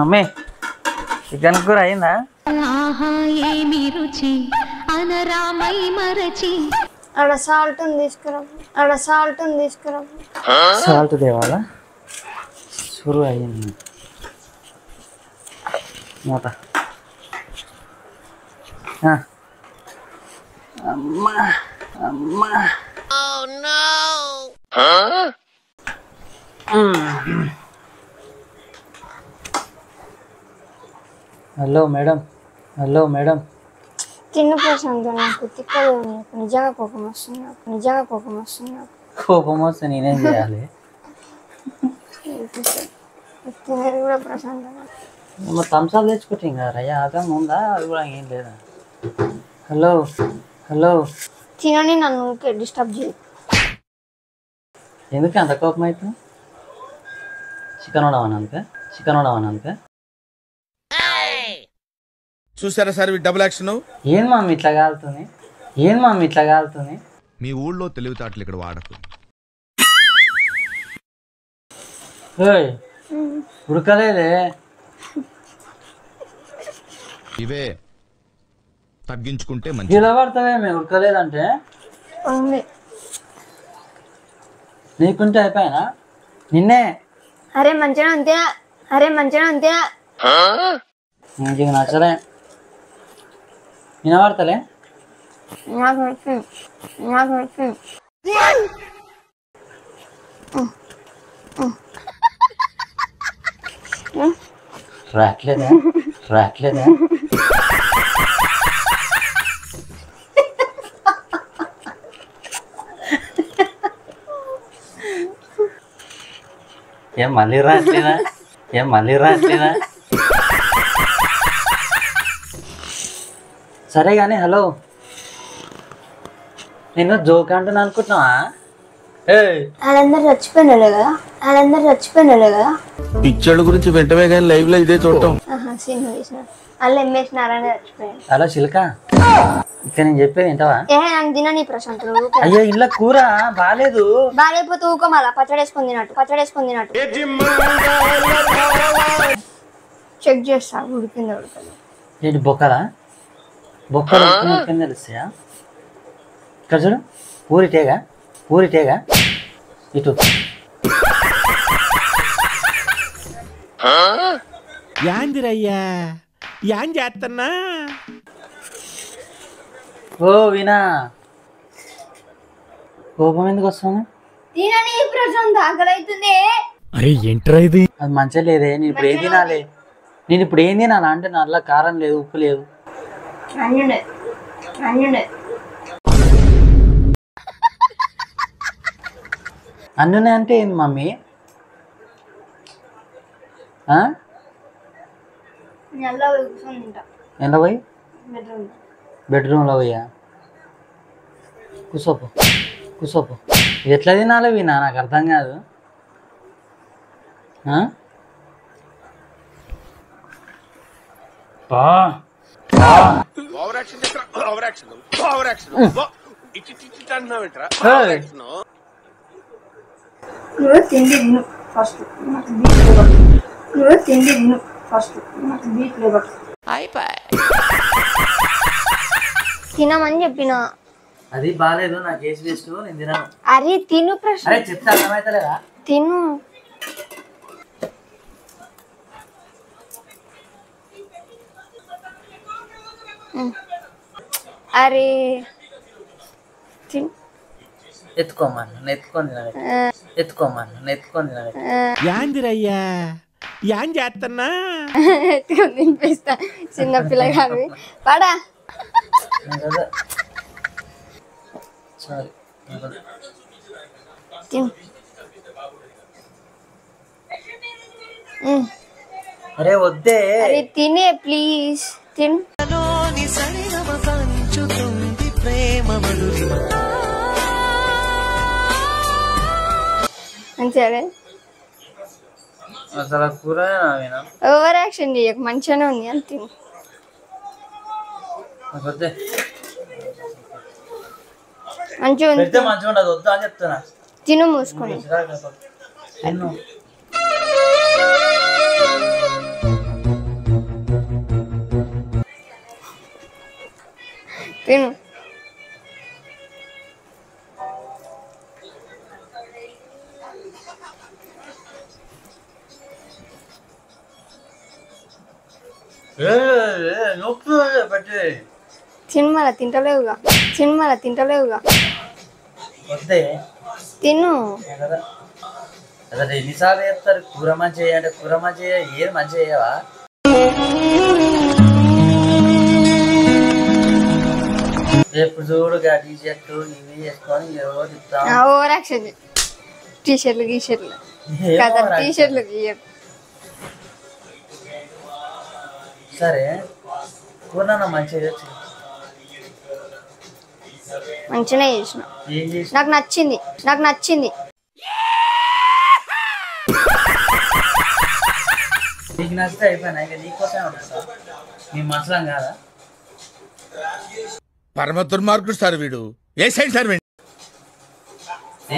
Mummy chicken కూర అయిందా? అక్కడ సాల్ట్ తీసుకురా సాల్ట్ తేవాలా? సురు అయ్యింది మూత. అమ్మా అమ్మా హలో మేడం, హలో మేడం. తిన్ను ప్రశాంత్, నాకు తిక్కదు. నిజంగా కోపం వస్తుంది నాకు. కోపం వస్తే నేనేం చేయాలి? తినేది కూడా ప్రశాంతంగా. థమ్స్అప్ తెచ్చుకుంటే ఇంకా రయ్యా ఆగం ఉందా? అది కూడా ఏం లేదా? హలో హలో తినని నన్ను డిస్టర్బ్ చేయి. ఎందుకు అంత కోపం అవుతుంది? చికెన్ ఉండవనాక చూసారా సార్ డబుల్ యాక్షన్. ఏం మమ్మీ ఇట్లా కాలుతుంది? మీ ఊళ్ళో తెలివితేటలు ఇక్కడ వాడకు. ఉడకలేదే. ఇవే తగ్గించుకుంటే మంచి. ఇలా పడతావేమే ఉడకలేదంటే? నీకుంటే అయిపోయినా నిన్నే. అరే మంచిగా అంతే. నీకు నచ్చలే, వినబడతలే. రాట్లేదా? ఏం మళ్ళీ రాట్లేదా? సరే కానీ హలో, నేను జోక్ అంటున్నా అనుకుంటున్నావా? వాళ్ళందరూ చచ్చిపోయినాడు కదా. పిక్చర్ల గురించి వెంటనే కానీ లైవ్ లో ఇదే చూడటం. వాళ్ళు ఎమ్మేసినారని చచ్చిపోయాడు. హలో చిలక, ఇక్కడ నేను చెప్పేది ఏంటవా? నాకు తినని ప్రశాంత్. అయ్యో ఇళ్ళ కూర బాగాలేకపోతే ఊకో, మళ్ళా పచ్చడేసుకొని తినట్టు చెక్ చేస్తా ఉడికిందో ఉడకదు. ఏంటి బొక్కలు తెలుస్తాయా? ఇక్కడ చూడు, ఊరిటేగా ఇటు. యాందిరయ్యా యాం చేస్తున్నా? ఓ వినా, కోపం ఎందుకు వస్తుంది? అరే ఏంట్రా ఇది? అది మంచిగా లేదే. నేను ఇప్పుడు ఏం తినాలి అంటే నల్ల కారం లేదు, ఉప్పు లేదు. అన్నునే అంటే ఏంది మమ్మీ? ఎంత పోయి బెడ్రూమ్లో పోయా? కూసోపు. ఎట్లా తినాలి వినా? నాకు అర్థం కాదు. నువ్వు తిండి ఫస్ట్ తినమని చెప్పిన. అది బాగాలేదు, నాకు కేసు వేస్ట్, నేను తినను. అరే తిను ప్రశ్న. అరే చెప్తే అర్థమవుతలేదా? తిను. అరే ఎత్తుకోమని యాందిరయ్యా యాం చేస్తున్నా? ఎత్తుకొని తినిపిస్తా చిన్న పిల్లగాని. పడా అరే వద్దే. అరే తినే ప్లీజ్ తిను. మంచిగా అసలు కూర ఓవర్ యాక్షన్ చేయకు, మంచిగానే ఉంది అని తిను. మంచిగా ఉండదు, వద్దు అని చెప్తున్నా. తిను మూసుకొని. తిను. నొప్పి పట్టి సినిమాలో తింటలేవుగా వద్దే తిను. కదా అసలు ఎన్నిసార్లు చెప్తారు కూర మంచిగా అంటే కూర మంచిగా ఏది మంచిగా చేయవా? ఎప్పుడు చూడు టీ షర్ట్లు ఇవి వేసుకొని ఏవో తిప్పుతాం. Over action. టీషర్ట్లు గీషర్ట్లు కదా, టీషర్ట్లు గీయర్. సరే కూర మంచిగా చేయొచ్చు. మంచిగానే చేసిన. ఏం చేసి నాకు నచ్చింది. నీకు నచ్చితే అయిపోయినా ఇక నీకోసమే ఉంటా. నీ మనసులం కాదా? పరమ దుర్మార్గుడు సార్ వీడు. ఏ సైడ్ సార్ వీడు?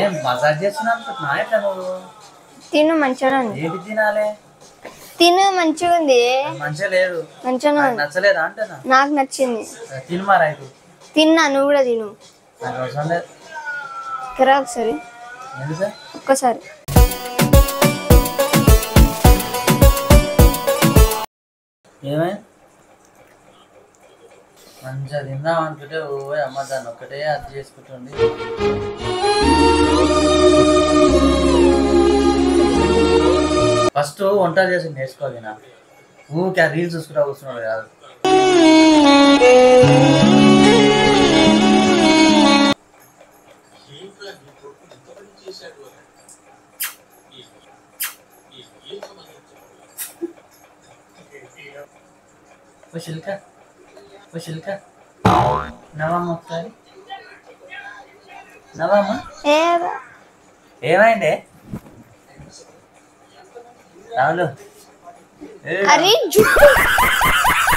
ఏం మసాజ్ చేస్తున్నా అనుకుంటున్నా ఎట్లా నువ్వు? తిను, మంచిగా ఉంది. ఏంటి తినాలి? తిను, మంచిగా ఉంది. మంచిగా లేదు. మంచిగా నచ్చలేదా అంటేనా? నాకు నచ్చింది. తినమారా ఇది. తిన్నా, నువ్వు కూడా తిను. నాకు అవసరం లేదు. ఇక్కడ ఒకసారి, ఎందుకు ఒక్కసారి. ఏమైంది? మంచిగా తిందాం అనుకుంటే ఓ అమ్మ దాన్ని ఒక్కటే అది చేసుకుంటుంది. ఫస్ట్ వంట చేసి నేర్చుకోవాలి. నా ఊరికి ఆ రీల్స్ చూసుకుంటా కూర్చున్నాడు కాదు. శిల్క నవమ్మ ఒకసారి నవమ్మ ఏమైంది రావులు? అరే జుట్టు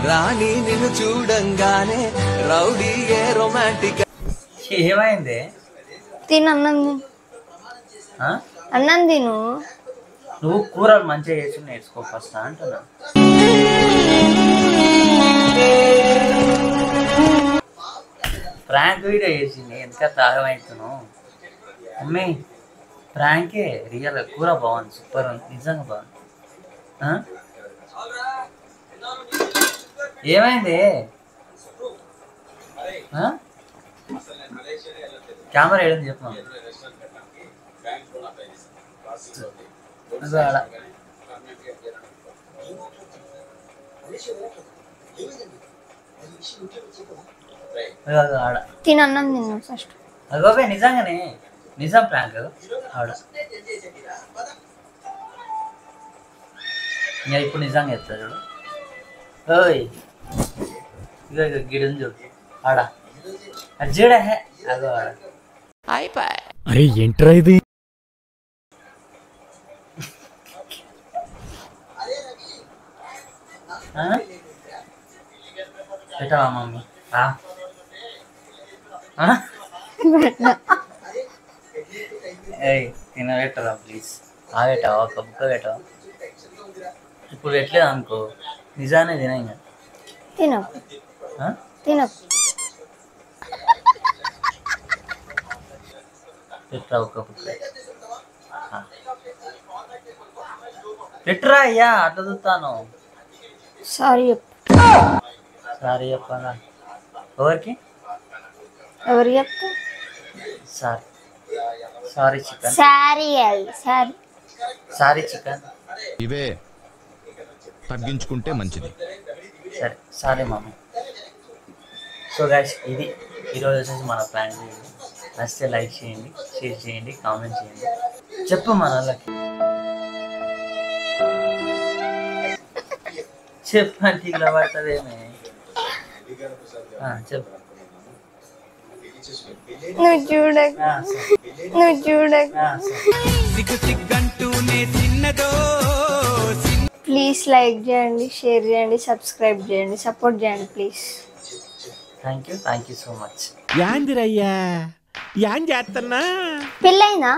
రాణి నిన్ను చూడంగానే రౌడీ ఏ రొమాంటిక్. ఏమైంది? తిను, అన్నం తిను. నువ్వు కూరలు మంచిగా చేసి నేర్చుకో ఫస్ట్ అంటున్నా. ప్రాంక్ వీడియో చేసింది ఎంత తాగమవుతున్నావు మమ్మీ? ప్రాంకే రియల్. కూర బాగుంది, సూపర్ ఉంది, నిజంగా బాగుంది. ఏమైంది? కెమెరా ఏదని చెప్పు. తిను, అన్నం తిను ఫస్ట్. అగోబే నిజంగానే నిజం ప్రాంక్ ఆవిడ. ఇంకా ఇప్పుడు నిజంగా చెప్తాడు చూడు. ఓయ్ ఇక గిడని చూడు ఆడ అది చూడ అగో ఆడ. అరే ఏంట్రా ఇది? పెట్టవా మమ్మీ? తినబెట్టరా ప్లీజ్. పెట్టవా ఒక బుక్క పెట్టవా? ఇప్పుడు పెట్టలేదు అనుకో నిజానే తిన. ఇంకా తిన పెట్టరా ఒక బుక్క పెట్టరా అయ్యా. అట్లా చూస్తాను. సారీ చెప్పాలా? ఎవరికి? ఎవరు చెప్తా? Sorry chicken. Sorry chicken. ఇవే తగ్గించుకుంటే మంచిది. సరే సారీ మమ్మీ. సో గైస్ ఇది ఈరోజు వచ్చేసి మన ప్లాన్. నచ్చితే లైక్ చేయండి, షేర్ చేయండి, కామెంట్ చేయండి. చెప్పు మన వాళ్ళకి చెప్పండి. ఇలా పడుతుందేమే చెప్పు. నువ్వు చూడక ప్లీజ్ లైక్ చేయండి, షేర్ చేయండి, సబ్స్క్రైబ్ చేయండి, సపోర్ట్ చేయండి please. Thank you so much. యాందిరయ్యా, యాన్ చేస్తున్నా? పెళ్ళైనా